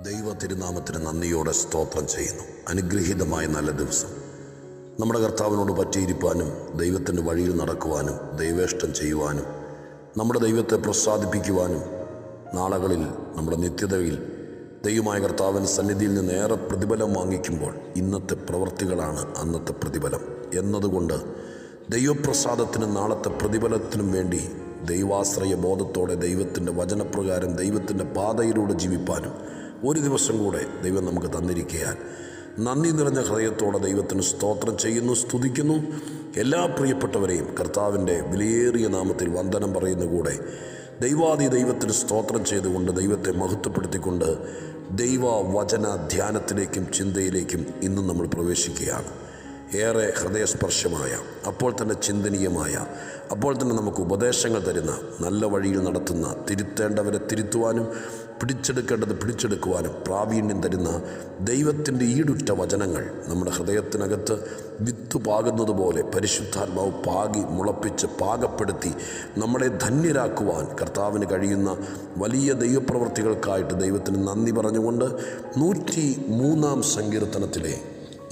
ദൈവ തിരുനാമത്തിന് നന്ദിയോടെ സ്തോത്രം ചെയ്യുന്നു. അനുഗ്രഹീതമായ നല്ല ദിവസം നമ്മുടെ കർത്താവിനോട് പറ്റിയിരിക്കാനും ദൈവത്തിൻ്റെ വഴിയിൽ നടക്കുവാനും ദൈവേഷ്ടം ചെയ്യുവാനും നമ്മുടെ ദൈവത്തെ പ്രസാദിപ്പിക്കുവാനും നാളുകളിൽ നമ്മുടെ നിത്യതയിൽ ദൈവമായ കർത്താവിൻ്റെ സന്നിധിയിൽ നിന്ന് ഏറെ പ്രതിഫലം വാങ്ങിക്കുമ്പോൾ ഇന്നത്തെ പ്രവൃത്തികളാണ് അന്നത്തെ പ്രതിഫലം എന്നതുകൊണ്ട് ദൈവപ്രസാദത്തിനും നാളത്തെ പ്രതിഫലത്തിനും വേണ്ടി ദൈവാശ്രയ ബോധത്തോടെ ദൈവത്തിൻ്റെ വചനപ്രകാരം ദൈവത്തിൻ്റെ പാതയിലൂടെ ജീവിപ്പാനും ഒരു ദിവസം കൂടെ ദൈവം നമുക്ക് തന്നിരിക്കുകയാൽ നന്ദി നിറഞ്ഞ ഹൃദയത്തോടെ ദൈവത്തിന് സ്തോത്രം ചെയ്യുന്നു, സ്തുതിക്കുന്നു. എല്ലാ പ്രിയപ്പെട്ടവരെയും കർത്താവിൻ്റെ വിലയേറിയ നാമത്തിൽ വന്ദനം പറയുന്ന കൂടെ ദൈവത്തിന് സ്തോത്രം ചെയ്തുകൊണ്ട് ദൈവത്തെ മഹത്വപ്പെടുത്തിക്കൊണ്ട് ദൈവ വചന ധ്യാനത്തിലേക്കും ചിന്തയിലേക്കും ഇന്നും നമ്മൾ പ്രവേശിക്കുകയാണ്. ഏറെ ഹൃദയസ്പർശമായ, അപ്പോൾ തന്നെ ചിന്തനീയമായ, അപ്പോൾ തന്നെ നമുക്ക് ഉപദേശങ്ങൾ തരുന്ന, നല്ല വഴിയിൽ നടത്തുന്ന, തിരുത്തേണ്ടവരെ തിരുത്തുവാനും പിടിച്ചെടുക്കേണ്ടത് പിടിച്ചെടുക്കുവാനും പ്രാവീണ്യം തരുന്ന ദൈവത്തിൻ്റെ ഈടുറ്റ വചനങ്ങൾ നമ്മുടെ ഹൃദയത്തിനകത്ത് വിത്ത് പാകുന്നത് പോലെ പരിശുദ്ധാത്മാവ് പാകി മുളപ്പിച്ച് പാകപ്പെടുത്തി നമ്മളെ ധന്യരാക്കുവാൻ കർത്താവിന് കഴിയുന്ന വലിയ ദൈവപ്രവൃത്തികൾക്കായിട്ട് ദൈവത്തിന് നന്ദി പറഞ്ഞുകൊണ്ട് 103-ാം സങ്കീർത്തനത്തിലെ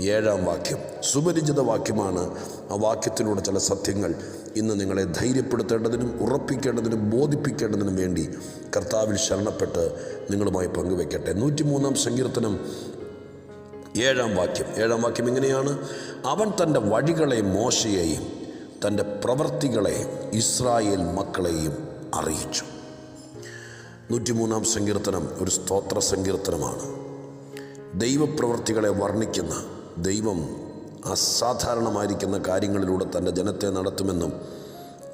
7-ാം വാക്യം സുപരിചിത വാക്യമാണ്. ആ വാക്യത്തിലൂടെ ചില സത്യങ്ങൾ ഇന്ന് നിങ്ങളെ ധൈര്യപ്പെടുത്തേണ്ടതിനും ഉറപ്പിക്കേണ്ടതിനും ബോധിപ്പിക്കേണ്ടതിനും വേണ്ടി കർത്താവിൽ ശരണപ്പെട്ട് നിങ്ങളുമായി പങ്കുവെക്കട്ടെ. 103-ാം സങ്കീർത്തനം 7-ാം വാക്യം ഇങ്ങനെയാണ്: അവൻ തൻ്റെ വഴികളെ മോശയെയും തൻ്റെ പ്രവൃത്തികളെ ഇസ്രായേൽ മക്കളെയും അറിയിച്ചു. 103-ാം സങ്കീർത്തനം ഒരു സ്തോത്ര സങ്കീർത്തനമാണ്. ദൈവപ്രവൃത്തികളെ വർണ്ണിക്കുന്ന, ദൈവം അസാധാരണമായിരിക്കുന്ന കാര്യങ്ങളിലൂടെ തൻ്റെ ജനത്തെ നടത്തുമെന്നും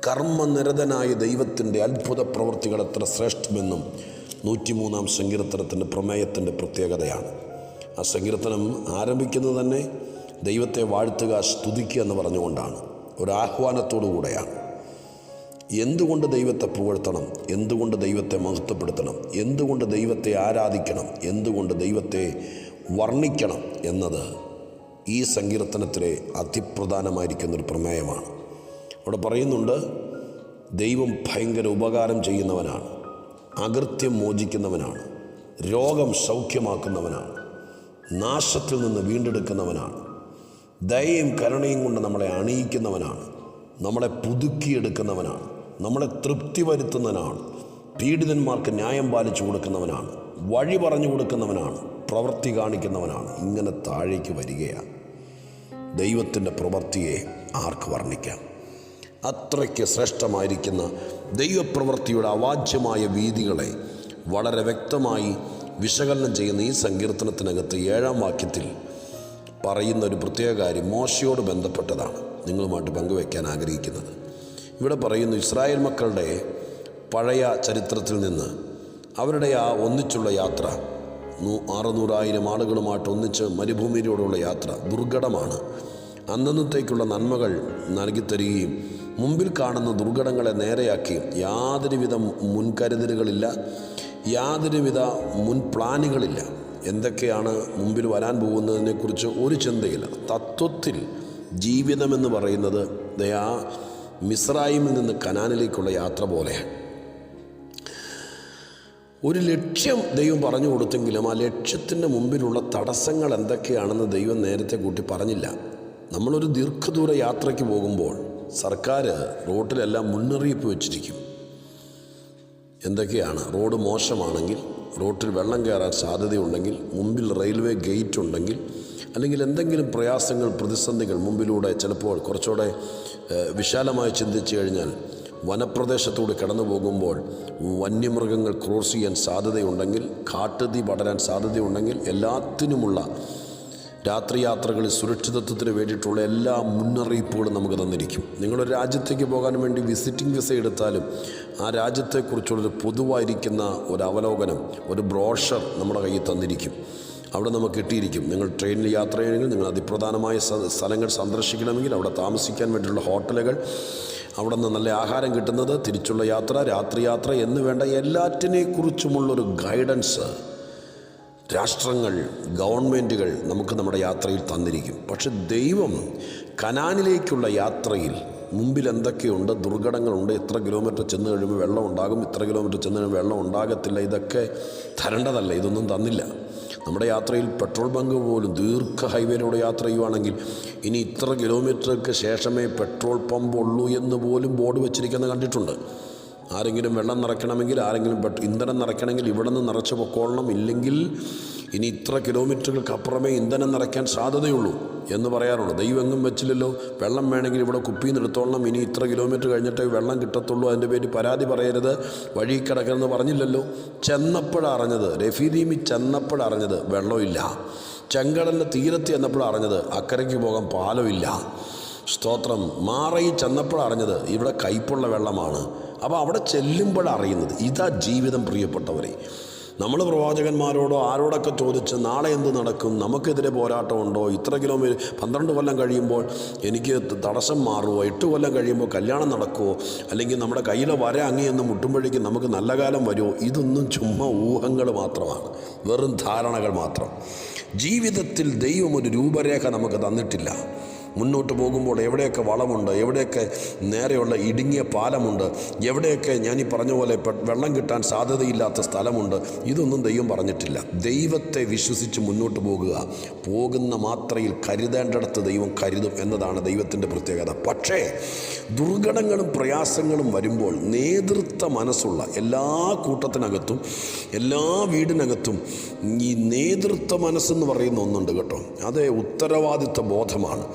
കർമ്മനിരതനായ ദൈവത്തിൻ്റെ അത്ഭുത പ്രവൃത്തികൾ എത്ര ശ്രേഷ്ഠമെന്നും 103-ാം സങ്കീർത്തനത്തിൻ്റെ പ്രമേയത്തിൻ്റെ പ്രത്യേകതയാണ്. ആ സങ്കീർത്തനം ആരംഭിക്കുന്നത് തന്നെ ദൈവത്തെ വാഴ്ത്തുക, സ്തുതിക്കുക എന്ന് പറഞ്ഞുകൊണ്ടാണ്, ഒരു ആഹ്വാനത്തോടു കൂടെയാണ്. എന്തുകൊണ്ട് ദൈവത്തെ പുകഴ്ത്തണം, എന്തുകൊണ്ട് ദൈവത്തെ മഹത്വപ്പെടുത്തണം, എന്തുകൊണ്ട് ദൈവത്തെ ആരാധിക്കണം, എന്തുകൊണ്ട് ദൈവത്തെ വർണ്ണിക്കണം എന്നത് ഈ സങ്കീർത്തനത്തിലെ അതിപ്രധാനമായിരിക്കുന്നൊരു പ്രമേയമാണ്. അവിടെ പറയുന്നുണ്ട്, ദൈവം ഭയങ്കര ഉപകാരം ചെയ്യുന്നവനാണ്, അകൃത്യം മോചിക്കുന്നവനാണ്, രോഗം സൗഖ്യമാക്കുന്നവനാണ്, നാശത്തിൽ നിന്ന് വീണ്ടെടുക്കുന്നവനാണ്, ദയയും കരുണയും കൊണ്ട് നമ്മളെ അണിയിക്കുന്നവനാണ്, നമ്മളെ പുതുക്കിയെടുക്കുന്നവനാണ്, നമ്മളെ തൃപ്തി വരുത്തുന്നവനാണ്, പീഡിതന്മാർക്ക് ന്യായം പാലിച്ചു കൊടുക്കുന്നവനാണ്, വഴി പറഞ്ഞു കൊടുക്കുന്നവനാണ്, പ്രവൃത്തി കാണിക്കുന്നവനാണ്. ഇങ്ങനെ താഴേക്ക് വരികയാണ്. ദൈവത്തിൻ്റെ പ്രവൃത്തിയെ ആർക്ക് വർണ്ണിക്കാം? അത്രയ്ക്ക് ശ്രേഷ്ഠമായിരിക്കുന്ന ദൈവപ്രവൃത്തിയുടെ അവാച്യമായ വീതികളെ വളരെ വ്യക്തമായി വിശകലനം ചെയ്യുന്ന ഈ സങ്കീർത്തനത്തിനകത്ത് 7-ാം വാക്യത്തിൽ പറയുന്ന ഒരു പ്രത്യേക കാര്യം മോശയോട് ബന്ധപ്പെട്ടതാണ് നിങ്ങളുമായിട്ട് പങ്കുവയ്ക്കാൻ ആഗ്രഹിക്കുന്നത്. ഇവിടെ പറയുന്നു, ഇസ്രായേൽ മക്കളുടെ പഴയ ചരിത്രത്തിൽ നിന്ന് അവരുടെ ആ ഒന്നിച്ചുള്ള യാത്ര, 600,000 ആളുകളുമായിട്ട് ഒന്നിച്ച് മരുഭൂമിയിലൂടെയുള്ള യാത്ര ദുർഘടമാണ്. അന്നത്തേക്കുള്ള നന്മകൾ നൽകിത്തരികയും മുമ്പിൽ കാണുന്ന ദുർഘടങ്ങളെ നേരെയാക്കി യാതൊരുവിധ മുൻകരുതലുകളില്ല, യാതൊരുവിധ മുൻ പ്ലാനുകളില്ല. എന്തൊക്കെയാണ് മുമ്പിൽ വരാൻ പോകുന്നതിനെക്കുറിച്ച് ഒരു ചിന്തയില്ല. തത്വത്തിൽ ജീവിതമെന്ന് പറയുന്നത് ആ മിസ്രയീമിൽ നിന്ന് കനാനിലേക്കുള്ള യാത്ര പോലെയാണ്. ഒരു ലക്ഷ്യം ദൈവം പറഞ്ഞു കൊടുത്തെങ്കിലും ആ ലക്ഷ്യത്തിൻ്റെ മുമ്പിലുള്ള തടസ്സങ്ങൾ എന്തൊക്കെയാണെന്ന് ദൈവം നേരത്തെ കൂട്ടി പറഞ്ഞില്ല. നമ്മളൊരു ദീർഘദൂര യാത്രയ്ക്ക് പോകുമ്പോൾ സർക്കാർ റോഡിലെല്ലാം മുന്നറിയിപ്പ് വെച്ചിരിക്കും. എന്തൊക്കെയാണ്? റോഡ് മോശമാണെങ്കിൽ, റോഡിൽ വെള്ളം കയറാൻ സാധ്യതയുണ്ടെങ്കിൽ, മുമ്പിൽ റെയിൽവേ ഗേറ്റ് ഉണ്ടെങ്കിൽ, അല്ലെങ്കിൽ എന്തെങ്കിലും പ്രയാസങ്ങൾ, പ്രതിസന്ധികൾ മുമ്പിലൂടെ ചിലപ്പോൾ കുറച്ചുകൂടെ വിശാലമായി ചിന്തിച്ചു കഴിഞ്ഞാൽ വനപ്രദേശത്തൂടെ കടന്നു പോകുമ്പോൾ വന്യമൃഗങ്ങൾ ക്രോസ് ചെയ്യാൻ സാധ്യതയുണ്ടെങ്കിൽ, കാട്ടുതീ പടരാൻ സാധ്യതയുണ്ടെങ്കിൽ, എല്ലാത്തിനുമുള്ള രാത്രിയാത്രകളിൽ സുരക്ഷിതത്വത്തിന് വേണ്ടിയിട്ടുള്ള എല്ലാ മുന്നറിയിപ്പുകളും നമുക്ക് തന്നിരിക്കും. നിങ്ങളൊരു രാജ്യത്തേക്ക് പോകാൻ വേണ്ടി വിസിറ്റിംഗ് വിസ എടുത്താലും ആ രാജ്യത്തെക്കുറിച്ചുള്ളൊരു പൊതുവായിരിക്കുന്ന ഒരു അവലോകനം, ഒരു ബ്രോഷർ നമ്മുടെ കയ്യിൽ തന്നിരിക്കും. അവിടെ നമുക്ക് കിട്ടിയിരിക്കും. നിങ്ങൾ ട്രെയിനിൽ യാത്ര ചെയ്യണമെങ്കിൽ, നിങ്ങൾ അതിപ്രധാനമായ സ്ഥലങ്ങൾ സന്ദർശിക്കണമെങ്കിൽ, അവിടെ താമസിക്കാൻ വേണ്ടിയുള്ള ഹോട്ടലുകൾ, അവിടെ നിന്ന് നല്ല ആഹാരം കിട്ടുന്നത്, തിരിച്ചുള്ള യാത്ര, രാത്രിയാത്ര എന്ന് വേണ്ട എല്ലാറ്റിനെക്കുറിച്ചുമുള്ളൊരു ഗൈഡൻസ് രാഷ്ട്രങ്ങൾ, ഗവൺമെൻറ്റുകൾ നമുക്ക് നമ്മുടെ യാത്രയിൽ തന്നിരിക്കും. പക്ഷെ ദൈവം കനാനിലേക്കുള്ള യാത്രയിൽ മുമ്പിൽ എന്തൊക്കെയുണ്ട്, ദുർഘടങ്ങളുണ്ട്, ഇത്ര കിലോമീറ്റർ ചെന്ന് കഴിയുമ്പോൾ വെള്ളം ഉണ്ടാകും, ഇത്ര കിലോമീറ്റർ ചെന്ന് കഴിയുമ്പോൾ വെള്ളം ഉണ്ടാകത്തില്ല, ഇതൊക്കെ തരേണ്ടതല്ല, ഇതൊന്നും തന്നില്ല. നമ്മുടെ യാത്രയിൽ പെട്രോൾ ബങ്ക് പോലും ദീർഘ ഹൈവേയിലൂടെ യാത്ര ചെയ്യുവാണെങ്കിൽ ഇനി ഇത്ര കിലോമീറ്റർക്ക് ശേഷമേ പെട്രോൾ പമ്പ് ഉള്ളൂ എന്ന് പോലും ബോർഡ് വെച്ചിരിക്കുന്നത് കണ്ടിട്ടുണ്ട്. ആരെങ്കിലും വെള്ളം നിറയ്ക്കണമെങ്കിൽ, ആരെങ്കിലും ഇന്ധനം നിറയ്ക്കണമെങ്കിൽ ഇവിടെ നിന്ന് നിറച്ച് പൊക്കോളണം, ഇല്ലെങ്കിൽ ഇനി ഇത്ര കിലോമീറ്ററുകൾക്ക് അപ്പുറമേ ഇന്ധനം നിറയ്ക്കാൻ സാധ്യതയുള്ളൂ എന്ന് പറയാറുള്ളൂ. ദൈവം എങ്ങും വെച്ചില്ലല്ലോ, വെള്ളം വേണമെങ്കിൽ ഇവിടെ കുപ്പിയിൽ നിന്ന് എടുത്തോളണം, ഇനി ഇത്ര കിലോമീറ്റർ കഴിഞ്ഞിട്ടേ വെള്ളം കിട്ടത്തുള്ളൂ, അതിൻ്റെ പേര് പരാതി പറയരുത്, വഴി കിടക്കണമെന്ന് പറഞ്ഞില്ലല്ലോ. ചെന്നപ്പോഴറിഞ്ഞത്, രഫീദീമി ചെന്നപ്പോഴറിഞ്ഞത് വെള്ളമില്ല. ചെങ്കടലിൻ്റെ തീരത്ത് ചെന്നപ്പോഴറിഞ്ഞത് അക്കരയ്ക്ക് പോകാൻ പാലമില്ല. സ്തോത്രം. മാറയിൽ ചെന്നപ്പോഴറിഞ്ഞത് ഇവിടെ കയ്പുള്ള വെള്ളമാണ്. അപ്പോൾ അവിടെ ചെല്ലുമ്പോഴറിയുന്നത് ഇതാ ജീവിതം. പ്രിയപ്പെട്ടവരെ, നമ്മൾ പ്രവാചകന്മാരോടോ ആരോടൊക്കെ ചോദിച്ച് നാളെ എന്ത് നടക്കും, നമുക്കെതിരെ പോരാട്ടമുണ്ടോ, ഇത്ര കിലോമീറ്റർ 12 കൊല്ലം കഴിയുമ്പോൾ എനിക്ക് തടസ്സം മാറുമോ, 8 കൊല്ലം കഴിയുമ്പോൾ കല്യാണം നടക്കുമോ, അല്ലെങ്കിൽ നമ്മുടെ കയ്യിലെ വര അങ്ങേയെന്ന് മുട്ടുമ്പോഴേക്കും നമുക്ക് നല്ല കാലം വരുമോ, ഇതൊന്നും ചുമ്മാ ഊഹങ്ങൾ മാത്രമാണ്, വെറും ധാരണകൾ മാത്രം. ജീവിതത്തിൽ ദൈവം ഒരു രൂപരേഖ നമുക്ക് തന്നിട്ടില്ല. മുന്നോട്ട് പോകുമ്പോൾ എവിടെയൊക്കെ വളമുണ്ട്, എവിടെയൊക്കെ നേരെയുള്ള ഇടുങ്ങിയ പാലമുണ്ട്, എവിടെയൊക്കെ ഞാനീ പറഞ്ഞ പോലെ വെള്ളം കിട്ടാൻ സാധ്യതയില്ലാത്ത സ്ഥലമുണ്ട്, ഇതൊന്നും ദൈവം പറഞ്ഞിട്ടില്ല. ദൈവത്തെ വിശ്വസിച്ച് മുന്നോട്ട് പോകുക. പോകുന്ന മാത്രയിൽ കരുതേണ്ടിടത്ത് ദൈവം കരുതും എന്നതാണ് ദൈവത്തിൻ്റെ പ്രത്യേകത. പക്ഷേ ദുർഘടങ്ങളും പ്രയാസങ്ങളും വരുമ്പോൾ നേതൃത്വ മനസ്സുള്ള എല്ലാ കൂട്ടത്തിനകത്തും എല്ലാ വീടിനകത്തും ഈ നേതൃത്വ മനസ്സെന്ന് പറയുന്ന ഒന്നുണ്ട് കേട്ടോ. അത് ഉത്തരവാദിത്വ ബോധമാണ്.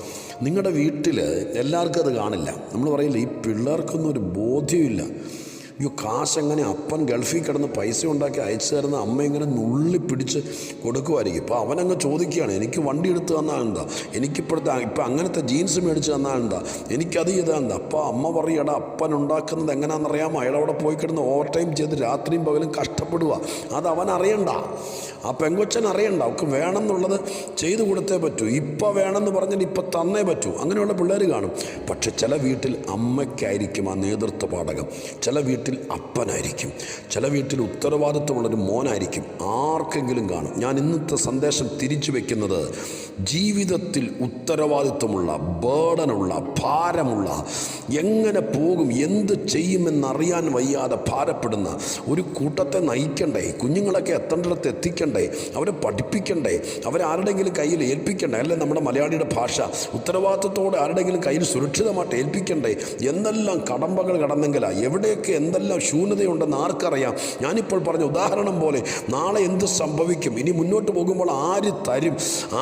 നിങ്ങളുടെ വീട്ടിൽ എല്ലാവർക്കും അത് കാണില്ല. നമ്മൾ പറയില്ല, ഈ പിള്ളേർക്കൊന്നും ഒരു ബോധ്യമില്ല. കാശെങ്ങനെ അപ്പൻ ഗൾഫിൽ കിടന്ന് പൈസ ഉണ്ടാക്കി അയച്ചു തരുന്ന അമ്മ ഇങ്ങനെ നുള്ളി പിടിച്ച് കൊടുക്കുമായിരിക്കും. ഇപ്പോൾ അവനങ്ങ് ചോദിക്കുകയാണ്, എനിക്ക് വണ്ടി എടുത്ത് തന്നാൽ എന്താ, ഇപ്പം അങ്ങനത്തെ ജീൻസ് മേടിച്ച് തന്നാൽ എന്താ, എനിക്കത് ചെയ്താൽ എന്താ. അപ്പോൾ അമ്മ പറയടാ, അപ്പൻ ഉണ്ടാക്കുന്നത് എങ്ങനെയാണെന്നറിയാമോ, അയാളവിടെ പോയി കിടന്ന് ഓവർ ടൈം ചെയ്ത് രാത്രിയും പകലും കഷ്ടപ്പെടുക. അത് അവൻ അറിയണ്ട, ആ പെങ്കൊച്ചൻ അറിയണ്ട. അവർക്ക് വേണം എന്നുള്ളത് ചെയ്തു കൊടുത്തേ പറ്റൂ. ഇപ്പം വേണമെന്ന് പറഞ്ഞാൽ ഇപ്പം തന്നേ പറ്റൂ. അങ്ങനെയുള്ള പിള്ളേർ കാണും. പക്ഷെ ചില വീട്ടിൽ അമ്മയ്ക്കായിരിക്കും ആ നേതൃത്വ പാഠകം, ചില വീട്ടിൽ അപ്പനായിരിക്കും, ചില വീട്ടിൽ ഉത്തരവാദിത്വമുള്ളൊരു മോനായിരിക്കും. ആർക്കെങ്കിലും കാണും. ഞാൻ ഇന്നത്തെ സന്ദേശം തിരിച്ചു വയ്ക്കുന്നത്, ജീവിതത്തിൽ ഉത്തരവാദിത്വമുള്ള, ബേർഡനുള്ള, ഭാരമുള്ള, എങ്ങനെ പോകും എന്ത് ചെയ്യുമെന്നറിയാൻ വയ്യാതെ ഭാരപ്പെടുന്ന ഒരു കൂട്ടത്തെ നയിക്കണ്ടേ, കുഞ്ഞുങ്ങളൊക്കെ എത്തേണ്ടിടത്ത് എത്തിക്കണ്ടേ, അവരെ പഠിപ്പിക്കണ്ടേ, അവരാരുടെങ്കിലും കയ്യിൽ ഏൽപ്പിക്കണ്ടേ. അല്ലേ നമ്മുടെ മലയാളിയുടെ ഭാഷ, ഉത്തരവാദിത്വത്തോടെ ആരുടെങ്കിലും കയ്യിൽ സുരക്ഷിതമായിട്ട് ഏൽപ്പിക്കണ്ടേ. എന്തെല്ലാം കടമ്പകൾ കടന്നെങ്കിലാണ്, എവിടെയൊക്കെ എന്തെല്ലാം ശൂന്യതയുണ്ടെന്ന് ആർക്കറിയാം. ഞാനിപ്പോൾ പറഞ്ഞ ഉദാഹരണം പോലെ നാളെ എന്ത് സംഭവിക്കും, ഇനി മുന്നോട്ട് പോകുമ്പോൾ ആര് തരും,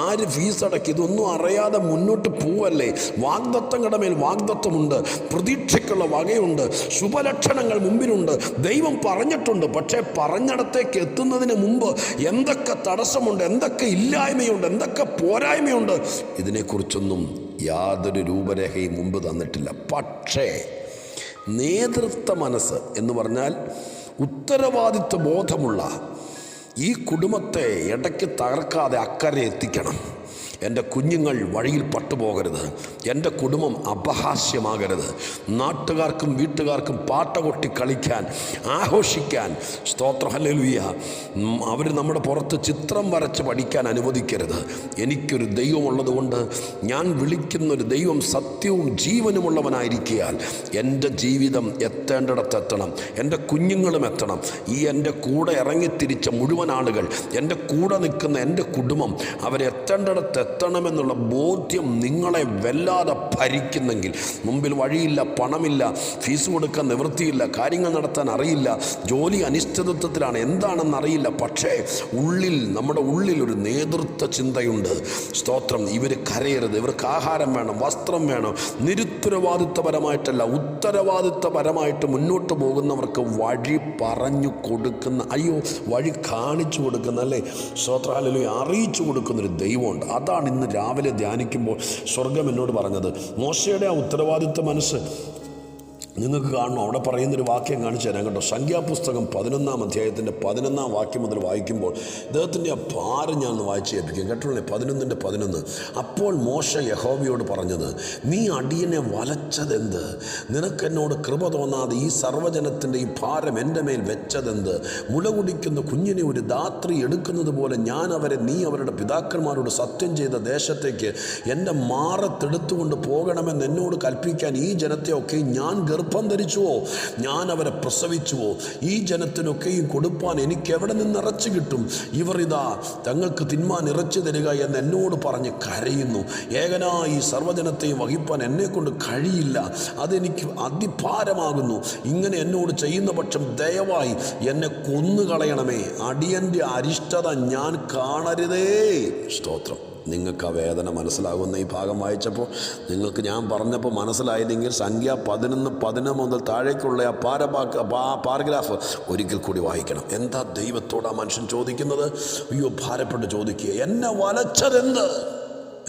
ആര് ഫീസ് അടക്കി, ഇതൊന്നും അറിയാതെ മുന്നോട്ട് പോവല്ലേ. വാഗ്ദത്തങ്ങളുടെ മേൽ വാഗ്ദത്തമുണ്ട്, പ്രതീക്ഷയ്ക്കുള്ള വകയുണ്ട്, ശുഭലക്ഷണങ്ങൾ മുമ്പിലുണ്ട്. ദൈവം പറഞ്ഞിട്ടുണ്ട്. പക്ഷേ പറഞ്ഞിടത്തേക്ക് എത്തുന്നതിന് മുമ്പ് എന്തൊക്കെ തടസ്സമുണ്ട്, എന്തൊക്കെ ഇല്ലായ്മയുണ്ട്, എന്തൊക്കെ പോരായ്മയുണ്ട്, ഇതിനെക്കുറിച്ചൊന്നും യാതൊരു രൂപരേഖയും മുമ്പ് തന്നിട്ടില്ല. പക്ഷേ നേതൃത്വ മനസ്സ് എന്ന് പറഞ്ഞാൽ ഉത്തരവാദിത്വ ബോധമുള്ള ഈ കുടുംബത്തെ ഇടയ്ക്ക് തകർക്കാതെ അക്കരെ എത്തിക്കണം. എൻ്റെ കുഞ്ഞുങ്ങൾ വഴിയിൽ പട്ടുപോകരുത്, എൻ്റെ കുടുംബം അപഹാസ്യമാകരുത്, നാട്ടുകാർക്കും വീട്ടുകാർക്കും പാട്ട കൊട്ടി കളിക്കാൻ, ആഘോഷിക്കാൻ, സ്തോത്രം ഹല്ലേലൂയ, അവർ നമ്മുടെ പുറത്ത് ചിത്രം വരച്ച് പഠിക്കാൻ അനുവദിക്കരുത്. എനിക്കൊരു ദൈവമുള്ളത് കൊണ്ട്, ഞാൻ വിളിക്കുന്നൊരു ദൈവം സത്യവും ജീവനുമുള്ളവനായിരിക്കയാൽ എൻ്റെ ജീവിതം എത്തേണ്ടിടത്തെത്തണം, എൻ്റെ കുഞ്ഞുങ്ങളും എത്തണം. ഈ എൻ്റെ കൂടെ ഇറങ്ങിത്തിരിച്ച മുഴുവൻ ആളുകൾ, എൻ്റെ കൂടെ നിൽക്കുന്ന എൻ്റെ കുടുംബം, അവരെത്തേണ്ടിടത്ത് എത്തണമെന്നുള്ള ബോധ്യം നിങ്ങളെ വല്ലാതെ ഭരിക്കുന്നെങ്കിൽ, മുമ്പിൽ വഴിയില്ല, പണമില്ല, ഫീസ് കൊടുക്കാൻ നിവൃത്തിയില്ല, കാര്യങ്ങൾ നടത്താൻ അറിയില്ല, ജോലി അനിശ്ചിതത്വത്തിലാണ്, എന്താണെന്നറിയില്ല, പക്ഷേ ഉള്ളിൽ, നമ്മുടെ ഉള്ളിൽ ഒരു നേതൃത്വ ചിന്തയുണ്ട്. സ്തോത്രം. ഇവർ കരയരുത്, ഇവർക്ക് ആഹാരം വേണം, വസ്ത്രം വേണം. നിരുത്തരവാദിത്വപരമായിട്ടല്ല, ഉത്തരവാദിത്വപരമായിട്ട് മുന്നോട്ട് പോകുന്നവർക്ക് വഴി പറഞ്ഞു കൊടുക്കുന്ന, വഴി കാണിച്ചു കൊടുക്കുന്ന, അല്ലേ, സ്തോത്രം ഹല്ലേലൂയ, അറിയിച്ചു കൊടുക്കുന്നൊരു ദൈവമുണ്ട്. അതാണ് ഇന്ന് രാവിലെ ധ്യാനിക്കുമ്പോൾ സ്വർഗം എന്നോട് പറഞ്ഞത്. മോശയുടെ ആ ഉത്തരവാദിത്വ മനസ്സ് നിങ്ങൾക്ക് കാണണം. അവിടെ പറയുന്നൊരു വാക്യം കാണിച്ചു തരാം കേട്ടോ. സംഖ്യാപുസ്തകം 11-ാം അധ്യായത്തിൻ്റെ 11-ാം വാക്യം മുതൽ വായിക്കുമ്പോൾ ഇദ്ദേഹത്തിൻ്റെ ആ ഭാരം ഞാൻ വായിച്ച് കേൾപ്പിക്കും കേട്ടോ. 11:11. അപ്പോൾ മോശ യഹോവയോട് പറഞ്ഞത്, നീ അടിയനെ വലച്ചതെന്ത്, നിനക്കെന്നോട് കൃപ തോന്നാതെ ഈ സർവ്വജനത്തിൻ്റെ ഈ ഭാരം എൻ്റെ മേൽ വെച്ചതെന്ത്, മുല കുടിക്കുന്ന കുഞ്ഞിനെ ഒരു ധാത്രി എടുക്കുന്നത് പോലെ ഞാൻ അവരെ നീ അവരുടെ പിതാക്കന്മാരോട് സത്യം ചെയ്ത ദേശത്തേക്ക് എൻ്റെ മാറത്തെടുത്തുകൊണ്ട് പോകണമെന്ന് എന്നോട് കൽപ്പിക്കാൻ ഈ ജനത്തെയൊക്കെ ഞാൻ ഗർഭം ധരിച്ചുവോ? ഞാൻ അവരെ പ്രസവിച്ചുവോ? ഈ ജനത്തിനൊക്കെയും കൊടുപ്പാൻ എനിക്ക് എവിടെ നിന്ന് ഇറച്ചി കിട്ടും? ഇവർ ഇതാ തങ്ങൾക്ക് തിന്മാൻ ഇറച്ചി തരിക എന്ന് എന്നോട് പറഞ്ഞ് കരയുന്നു. ഏകനായി ഈ സർവ്വജനത്തെയും വഹിപ്പാൻ എന്നെക്കൊണ്ട് കഴിയില്ല, അതെനിക്ക് അതിഭാരമാകുന്നു. ഇങ്ങനെ എന്നോട് ചെയ്യുന്ന പക്ഷം ദയവായി എന്നെ കൊന്നുകളയണമേ, അടിയൻ്റെ അരിഷ്ടത ഞാൻ കാണരുതേ. സ്തോത്രം. നിങ്ങൾക്ക് ആ വേദന മനസ്സിലാകുന്ന ഈ ഭാഗം വായിച്ചപ്പോൾ നിങ്ങൾക്ക് ഞാൻ പറഞ്ഞപ്പോൾ മനസ്സിലായില്ലെങ്കിൽ സംഖ്യ 11:10 മുതൽ താഴേക്കുള്ള ആ പാരഗ്രാഫ് ഒരിക്കൽ കൂടി വായിക്കണം. എന്താ ദൈവത്തോട് ആ മനുഷ്യൻ ചോദിക്കുന്നത്? അയ്യോ, ഭാരപ്പെട്ട് ചോദിക്കുക, എന്നെ വലച്ചതെന്ത്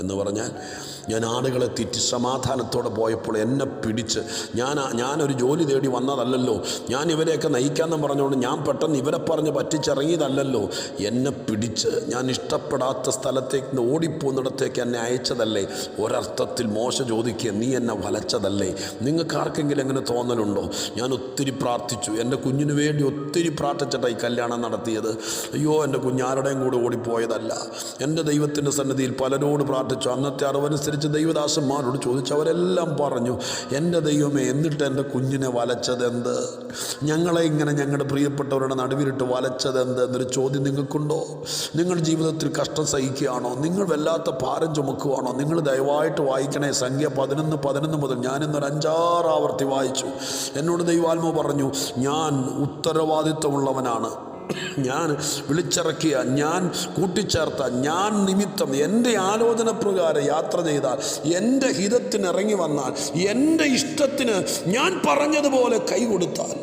എന്ന് പറഞ്ഞാൽ, ഞാൻ ആടുകളെ തെറ്റി സമാധാനത്തോടെ പോയപ്പോൾ എന്നെ പിടിച്ച്, ഞാനൊരു ജോലി തേടി വന്നതല്ലല്ലോ, ഞാൻ ഇവരെയൊക്കെ നയിക്കാമെന്ന് പറഞ്ഞുകൊണ്ട് ഞാൻ പെട്ടെന്ന് ഇവരെ പറഞ്ഞ് പറ്റിച്ചിറങ്ങിയതല്ലല്ലോ, എന്നെ പിടിച്ച് ഞാൻ ഇഷ്ടപ്പെടാത്ത സ്ഥലത്തേക്ക് ഓടിപ്പോകുന്നിടത്തേക്ക് എന്നെ അയച്ചതല്ലേ. ഒരർത്ഥത്തിൽ മോശ ചോദിക്കുക, നീ എന്നെ വലച്ചതല്ലേ? നിങ്ങൾക്ക് ആർക്കെങ്കിലും എങ്ങനെ തോന്നലുണ്ടോ? ഞാൻ ഒത്തിരി പ്രാർത്ഥിച്ചു, എൻ്റെ കുഞ്ഞിന് വേണ്ടി ഒത്തിരി പ്രാർത്ഥിച്ചിട്ടാണ് ഈ കല്യാണം നടത്തിയത്. അയ്യോ, എൻ്റെ കുഞ്ഞാരുടെയും കൂടെ ഓടിപ്പോയതല്ല. എൻ്റെ ദൈവത്തിൻ്റെ സന്നിധിയിൽ പലരോട് പ്രാർത്ഥിച്ചു. അന്നത്തെ അറിവനുസരിച്ച് ദൈവദാസന്മാരോട് ചോദിച്ചു, അവരെല്ലാം പറഞ്ഞു, എൻ്റെ ദൈവമേ, എന്നിട്ട് എൻ്റെ കുഞ്ഞിനെ വലച്ചതെന്ത്? ഞങ്ങളെ ഇങ്ങനെ ഞങ്ങളുടെ പ്രിയപ്പെട്ടവരുടെ നടുവിലിട്ട് വലച്ചതെന്ത് എന്നൊരു ചോദ്യം നിങ്ങൾക്കുണ്ടോ? നിങ്ങൾ ജീവിതത്തിൽ കഷ്ടം സഹിക്കുകയാണോ? നിങ്ങൾ വല്ലാത്ത ഭാരം ചുമക്കുകയാണോ? നിങ്ങൾ ദയവായിട്ട് വായിക്കണേ സംഖ്യ 11:11 മുതൽ. ഞാനിന്നൊരു 5-6 ആവർത്തി വായിച്ചു. എന്നോട് ദൈവാത്മാവ് പറഞ്ഞു, ഞാൻ ഉത്തരവാദിത്വമുള്ളവനാണ്. ഞാൻ വിളിച്ചിറക്കിയ, ഞാൻ കൂട്ടിച്ചേർത്ത, ഞാൻ നിമിത്തം എൻ്റെ ആലോചന പ്രകാരം യാത്ര ചെയ്താൽ, എൻ്റെ ഹിതത്തിനിറങ്ങി വന്നാൽ, എൻ്റെ ഇഷ്ടത്തിന് ഞാൻ പറഞ്ഞതുപോലെ കൈ കൊടുത്താൽ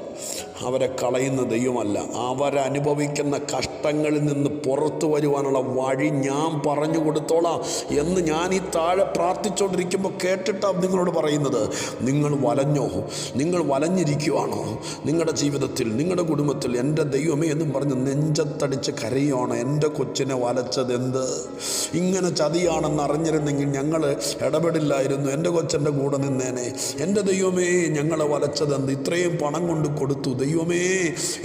അവരെ കളയുന്ന ദൈവമല്ല. അവരനുഭവിക്കുന്ന കഷ്ടങ്ങളിൽ നിന്ന് പുറത്തു വരുവാനുള്ള വഴി ഞാൻ പറഞ്ഞു കൊടുത്തോളാം എന്ന് ഞാൻ ഈ താഴെ പ്രാർത്ഥിച്ചുകൊണ്ടിരിക്കുമ്പോൾ കേട്ടിട്ടാണ് നിങ്ങളോട് പറയുന്നത്. നിങ്ങൾ വലഞ്ഞോ? നിങ്ങൾ വലഞ്ഞിരിക്കുവാണോ? നിങ്ങളുടെ ജീവിതത്തിൽ, നിങ്ങളുടെ കുടുംബത്തിൽ എൻ്റെ ദൈവമേ എന്നും പറഞ്ഞ് നെഞ്ചത്തടിച്ച് കരയുവാണോ? എൻ്റെ കൊച്ചിനെ വലച്ചതെന്ത്? ഇങ്ങനെ ചതിയാണെന്ന് അറിഞ്ഞിരുന്നെങ്കിൽ ഞങ്ങൾ ഇടപെടില്ലായിരുന്നു, എൻ്റെ കൊച്ചൻ്റെ കൂടെ നിന്നേനെ. എൻ്റെ ദൈവമേ, ഞങ്ങളെ വലച്ചതെന്ത്? ഇത്രയും പണം കൊണ്ട് കൊടുത്തു, ദൈവമേ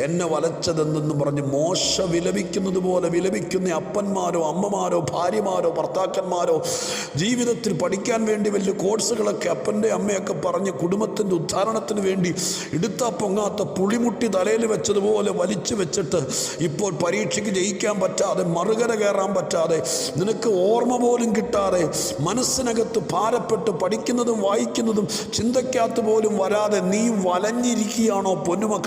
എന്നെ വലച്ചതെന്തെന്ന് പറഞ്ഞ് മോശ വിലപിക്കുന്നത് പോലെ വിലപിക്കുന്ന അപ്പന്മാരോ അമ്മമാരോ ഭാര്യമാരോ ഭർത്താക്കന്മാരോ, ജീവിതത്തിൽ പഠിക്കാൻ വേണ്ടി വലിയ കോഴ്സുകളൊക്കെ അപ്പൻ്റെ അമ്മയൊക്കെ പറഞ്ഞ് കുടുംബത്തിൻ്റെ ഉദ്ധാരണത്തിന് വേണ്ടി എടുത്താൽ പൊങ്ങാത്ത പുളിമുട്ടി തലയിൽ വെച്ചതുപോലെ വലിച്ചു വെച്ചിട്ട് ഇപ്പോൾ പരീക്ഷയ്ക്ക് ജയിക്കാൻ പറ്റാതെ, മറുകര കയറാൻ പറ്റാതെ, നിനക്ക് ഓർമ്മ പോലും കിട്ടാതെ, മനസ്സിനകത്ത് ഭാരപ്പെട്ട് പഠിക്കുന്നതും വായിക്കുന്നതും ചിന്തയ്ക്കകത്ത് പോലും വരാതെ നീ വലഞ്ഞിരിക്കുകയാണോ? പൊന്നുമക്കളെ,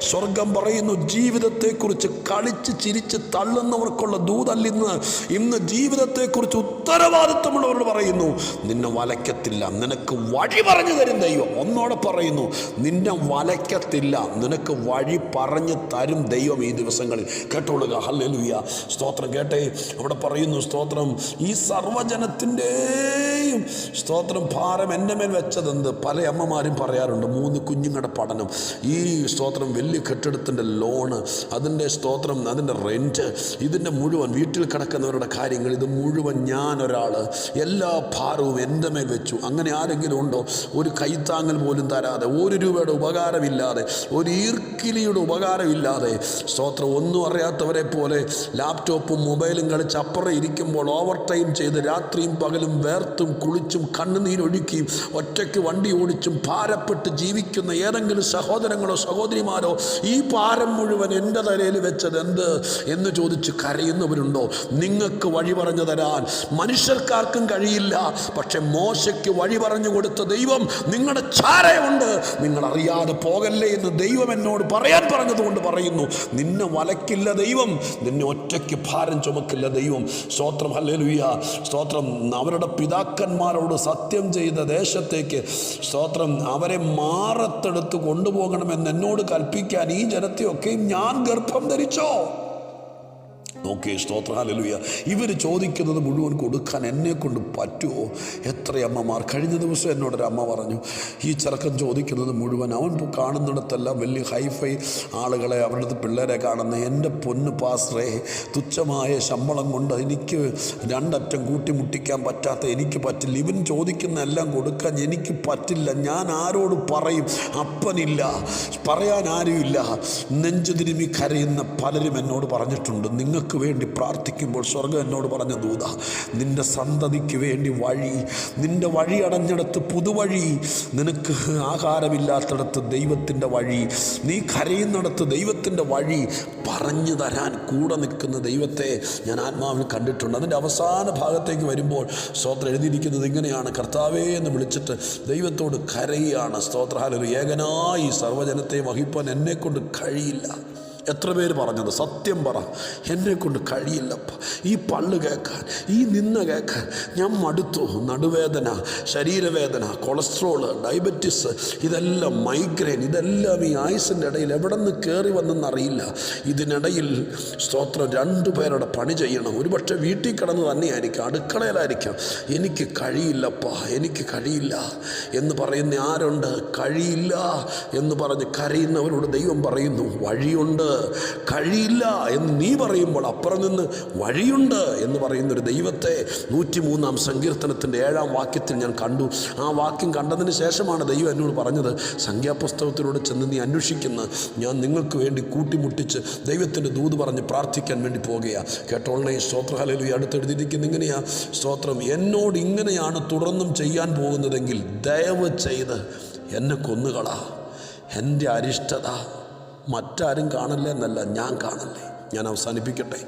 സ്വർഗം പറയുന്നു, ജീവിതത്തെക്കുറിച്ച് കളിച്ച് ചിരിച്ച് തള്ളുന്നവർക്കുള്ള ദൂതല്ലിന്ന്. ഇന്ന് ജീവിതത്തെക്കുറിച്ച് ഉത്തരവാദിത്വമുള്ളവരോട് പറയുന്നു, നിന്നെ വലയ്ക്കത്തില്ല, നിനക്ക് വഴി പറഞ്ഞു തരും ദൈവം. ഒന്നോടെ പറയുന്നു, നിന്നെ വലയ്ക്കത്തില്ല, നിനക്ക് വഴി പറഞ്ഞു തരും ദൈവം ഈ ദിവസങ്ങളിൽ. കേട്ടോളുക. ഹല്ലേലൂയ. സ്തോത്രം. കേട്ടേ, അവിടെ പറയുന്നു, സ്തോത്രം, ഈ സർവ്വജനത്തിൻ്റെയും സ്തോത്രം ഭാരം എൻ്റെ മേൽ വെച്ചതെന്ത്? പല അമ്മമാരും പറയാറുണ്ട്, 3 കുഞ്ഞുങ്ങളുടെ പഠനം, ഈ സ്തോത്രം വലിയ കെട്ടിടത്തിൻ്റെ ലോണ്, അതിൻ്റെ സ്തോത്രം, അതിൻ്റെ റെൻറ്റ്, ഇതിൻ്റെ മുഴുവൻ വീട്ടിൽ കിടക്കുന്നവരുടെ കാര്യങ്ങൾ, ഇത് മുഴുവൻ ഞാനൊരാൾ എല്ലാ ഭാരവും എൻ്റെ മേൽ വെച്ചു. അങ്ങനെ ആരെങ്കിലും ഉണ്ടോ? ഒരു കൈത്താങ്ങൽ പോലും തരാതെ, 1 രൂപയുടെ ഉപകാരമില്ലാതെ, ഒരു ഈർക്കിലിയുടെ ഉപകാരമില്ലാതെ, സ്തോത്രം, ഒന്നും അറിയാത്തവരെ പോലെ ലാപ്ടോപ്പും മൊബൈലും കളിച്ച് അപ്പുറം ഇരിക്കുമ്പോൾ ഓവർ ടൈം ചെയ്ത് രാത്രിയും പകലും വേർത്തും കുളിച്ചും കണ്ണുനീരൊഴുക്കിയും ഒറ്റയ്ക്ക് വണ്ടി ഓടിച്ചും ഭാരപ്പെട്ട് ജീവിക്കുന്ന ഏതെങ്കിലും സഹോദരങ്ങളോ സഹോദരിമാരോ ഈ ഭാരം മുഴുവൻ എൻ്റെ തലയിൽ വെച്ചത് എന്ത് എന്ന് ചോദിച്ച് കരയുന്നവരുണ്ടോ? നിങ്ങൾക്ക് വഴി പറഞ്ഞു തരാൻ മനുഷ്യർക്കാർക്കും കഴിയില്ല, പക്ഷെ മോശയ്ക്ക് വഴി പറഞ്ഞു കൊടുത്ത ദൈവം നിങ്ങളുടെ ചാരയുണ്ട്. നിങ്ങൾ അറിയാതെ പോകല്ലേ എന്ന് ദൈവം എന്നോട് പറയാൻ പറഞ്ഞതുകൊണ്ട് പറയുന്നു, നിന്നെ വലയ്ക്കില്ല ദൈവം, നിന്നെ ഒറ്റയ്ക്ക് ഭാരം ചുമക്കില്ല ദൈവം. സ്തോത്രം. ഹല്ലേലൂയ. സ്തോത്രം. അവരുടെ പിതാക്കന്മാരോട് സത്യം ചെയ്ത ദേശത്തേക്ക്, സ്തോത്രം, അവരെ മാറത്തെടുത്ത് കൊണ്ടുപോകണമെന്ന് എന്നോട് കൽപ്പിക്കാൻ ഈ ജനത്തെയൊക്കെയും ഞാൻ ഗർഭം ധരിച്ചോ? നോക്കിയേ. സ്തോത്രം. ഹല്ലേലൂയ. ഇവർ ചോദിക്കുന്നത് മുഴുവൻ കൊടുക്കാൻ എന്നെ കൊണ്ട് പറ്റുമോ? എത്ര അമ്മമാർ. കഴിഞ്ഞ ദിവസം എന്നോടൊരു അമ്മ പറഞ്ഞു, ഈ ചെറുക്കൻ ചോദിക്കുന്നത് മുഴുവൻ, അവൻ കാണുന്നിടത്തെല്ലാം വലിയ ഹൈഫൈ ആളുകളെ, അവരുടെ പിള്ളേരെ കാണുന്ന, എൻ്റെ പൊന്ന് പാസ്റ്ററേ, തുച്ഛമായ ശമ്പളം കൊണ്ട് എനിക്ക് 2 അറ്റം കൂട്ടിമുട്ടിക്കാൻ പറ്റാത്ത എനിക്ക് പറ്റില്ല. ഇവൻ ചോദിക്കുന്ന എല്ലാം കൊടുക്കാൻ എനിക്ക് പറ്റില്ല. ഞാൻ ആരോട് പറയും? അപ്പനില്ല, പറയാൻ ആരുമില്ല. നെഞ്ചു തിരുമ്മി കരയുന്ന പലരും എന്നോട് പറഞ്ഞിട്ടുണ്ട്, നിങ്ങൾക്ക് നിങ്ങൾക്ക് വേണ്ടി പ്രാർത്ഥിക്കുമ്പോൾ സ്വർഗം എന്നോട് പറഞ്ഞ ദൂത, നിൻ്റെ സന്തതിക്ക് വേണ്ടി വഴി, നിൻ്റെ വഴി അടഞ്ഞിടത്ത് പുതുവഴി, നിനക്ക് ആഹാരമില്ലാത്തിടത്ത് ദൈവത്തിൻ്റെ വഴി, നീ കരയുന്നിടത്ത് ദൈവത്തിൻ്റെ വഴി പറഞ്ഞു തരാൻ കൂടെ നിൽക്കുന്ന ദൈവത്തെ ഞാൻ ആത്മാവിൽ കണ്ടിട്ടുണ്ട്. അതിൻ്റെ അവസാന ഭാഗത്തേക്ക് വരുമ്പോൾ സ്തോത്രം എഴുതിയിരിക്കുന്നത് ഇങ്ങനെയാണ്: കർത്താവേ എന്ന് വിളിച്ചിട്ട് ദൈവത്തോട് കരയുകയാണ്. സ്തോത്ര ഹല്ലേലൂയ. ഏകനായി സർവ്വജനത്തെ വഹിപ്പാൻ എന്നെക്കൊണ്ട് കഴിയില്ല. എത്ര പേര് പറഞ്ഞത്? സത്യം പറ, എന്നെക്കൊണ്ട് കഴിയില്ലപ്പ. ഈ പള്ളു കേൾക്കാൻ, ഈ നിന്ന കേൾക്കാൻ ഞാൻ മടുത്തു. നടുവേദന, ശരീരവേദന, കൊളസ്ട്രോള്, ഡയബറ്റിസ്, ഇതെല്ലാം മൈഗ്രെയിൻ, ഇതെല്ലാം ഈ ആയുസിൻ്റെ ഇടയിൽ എവിടെ നിന്ന് കയറി വന്നെന്നറിയില്ല. ഇതിനിടയിൽ സ്തോത്രം 2 പേരുടെ പണി ചെയ്യണം. ഒരുപക്ഷെ വീട്ടിൽ കിടന്ന് തന്നെയായിരിക്കാം, അടുക്കളയിലായിരിക്കാം. എനിക്ക് കഴിയില്ലപ്പ, എനിക്ക് കഴിയില്ല എന്ന് പറയുന്ന ആരുണ്ട്? കഴിയില്ല എന്ന് പറഞ്ഞ് കരയുന്നവരോട് ദൈവം പറയുന്നു, വഴിയുണ്ട്. കഴിയില്ല എന്ന് നീ പറയുമ്പോൾ അപ്പുറം നിന്ന് വഴിയുണ്ട് എന്ന് പറയുന്നൊരു ദൈവത്തെ 103-ാം സങ്കീർത്തനത്തിൻ്റെ 7-ാം വാക്യത്തിൽ ഞാൻ കണ്ടു. ആ വാക്യം കണ്ടതിന് ശേഷമാണ് ദൈവം എന്നോട് പറഞ്ഞത്, സംഖ്യാപുസ്തകത്തിലൂടെ ചെന്ന് നീ അന്വേഷിക്കുന്ന ഞാൻ നിങ്ങൾക്ക് വേണ്ടി കൂട്ടിമുട്ടിച്ച് ദൈവത്തിൻ്റെ ദൂത് പറഞ്ഞ് പ്രാർത്ഥിക്കാൻ വേണ്ടി പോകുകയാണ്. കേട്ടോളണേ. സ്തോത്ര ഹല്ലേലൂയ. അടുത്തെഴുതിയിരിക്കുന്ന ഇങ്ങനെയാ സ്തോത്രം: എന്നോട് ഇങ്ങനെയാണ് തുടർന്നും ചെയ്യാൻ പോകുന്നതെങ്കിൽ ദയവ് ചെയ്ത് എന്നെ കൊന്നുകളാ. എൻ്റെ അരിഷ്ടത മറ്റാരും കാണല്ലേ എന്നല്ല, ഞാൻ കാണല്ലേ. ഞാൻ അവസാനിപ്പിക്കട്ടെ.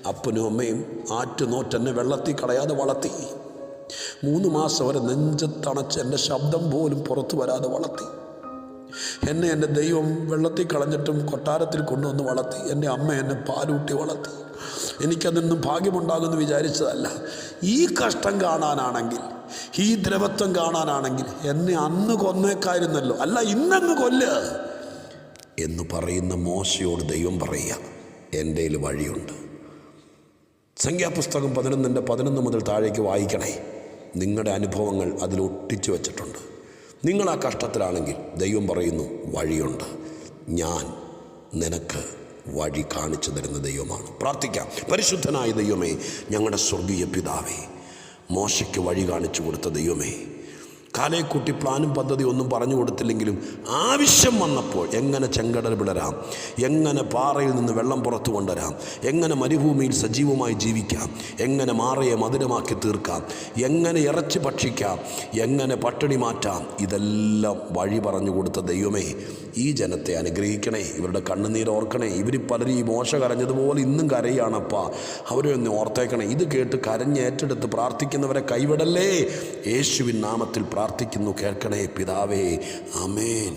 അപ്പനും അമ്മയും ആറ്റുനോറ്റെന്നെ വെള്ളത്തിൽ കളയാതെ വളർത്തി. 3 മാസം വരെ നെഞ്ചത്തണച്ച് എൻ്റെ ശബ്ദം പോലും പുറത്തു വരാതെ വളർത്തി. എന്നെ എൻ്റെ ദൈവം വെള്ളത്തിൽ കളഞ്ഞിട്ടും കൊട്ടാരത്തിൽ കൊണ്ടുവന്ന് വളർത്തി. എൻ്റെ അമ്മ എന്നെ പാലൂട്ടി വളർത്തി. എനിക്കതൊന്നും ഭാഗ്യമുണ്ടാകുമെന്ന് വിചാരിച്ചതല്ല. ഈ കഷ്ടം കാണാനാണെങ്കിൽ, ഈ ദ്രവത്വം കാണാനാണെങ്കിൽ എന്നെ അന്ന് കൊന്നേക്കായിരുന്നല്ലോ, അല്ല ഇന്നങ്ങ് കൊല്ല് എന്ന് പറയുന്ന മോശയോട് ദൈവം പറയുക, എൻ്റെ വഴിയുണ്ട്. സംഖ്യാപുസ്തകം 11 മുതൽ താഴേക്ക് വായിക്കണേ. നിങ്ങളുടെ അനുഭവങ്ങൾ അതിൽ ഒട്ടിച്ചു വച്ചിട്ടുണ്ട്. നിങ്ങൾ ആ കഷ്ടത്തിലാണെങ്കിൽ ദൈവം പറയുന്നു, വഴിയുണ്ട്. ഞാൻ നിനക്ക് വഴി കാണിച്ചു തരുന്ന ദൈവമാണ്. പ്രാർത്ഥിക്കാം. പരിശുദ്ധനായ ദൈവമേ, ഞങ്ങളുടെ സ്വർഗീയ പിതാവേ, മോശയ്ക്ക് വഴി കാണിച്ചു കൊടുത്ത ദൈവമേ, കാലേക്കുട്ടി പ്ലാനും പദ്ധതി ഒന്നും പറഞ്ഞു കൊടുത്തില്ലെങ്കിലും ആവശ്യം വന്നപ്പോൾ എങ്ങനെ ചെങ്കടൽ വിടരാം, എങ്ങനെ പാറയിൽ നിന്ന് വെള്ളം പുറത്തു കൊണ്ടുവരാം, എങ്ങനെ മരുഭൂമിയിൽ സജീവമായി ജീവിക്കാം, എങ്ങനെ മാറയെ മധുരമാക്കി തീർക്കാം, എങ്ങനെ ഇറച്ചി ഭക്ഷിക്കാം, എങ്ങനെ പട്ടിണി മാറ്റാം, ഇതെല്ലാം വഴി പറഞ്ഞു കൊടുത്ത ദൈവമേ, ഈ ജനത്തെ അനുഗ്രഹിക്കണേ. ഇവരുടെ കണ്ണുനീർ ഓർക്കണേ. ഇവർ പലരും ഈ മോശ കരഞ്ഞതുപോലെ ഇന്നും കരയാണപ്പാ. അവരെ ഒന്ന് ഓർത്തേക്കണേ. ഇത് കേട്ട് കരഞ്ഞേറ്റെടുത്ത് പ്രാർത്ഥിക്കുന്നവരെ കൈവിടല്ലേ. യേശുവിൻ നാമത്തിൽ പ്രാർത്ഥിക്കുന്നു, കേൾക്കണേ പിതാവേ. ആമേൻ.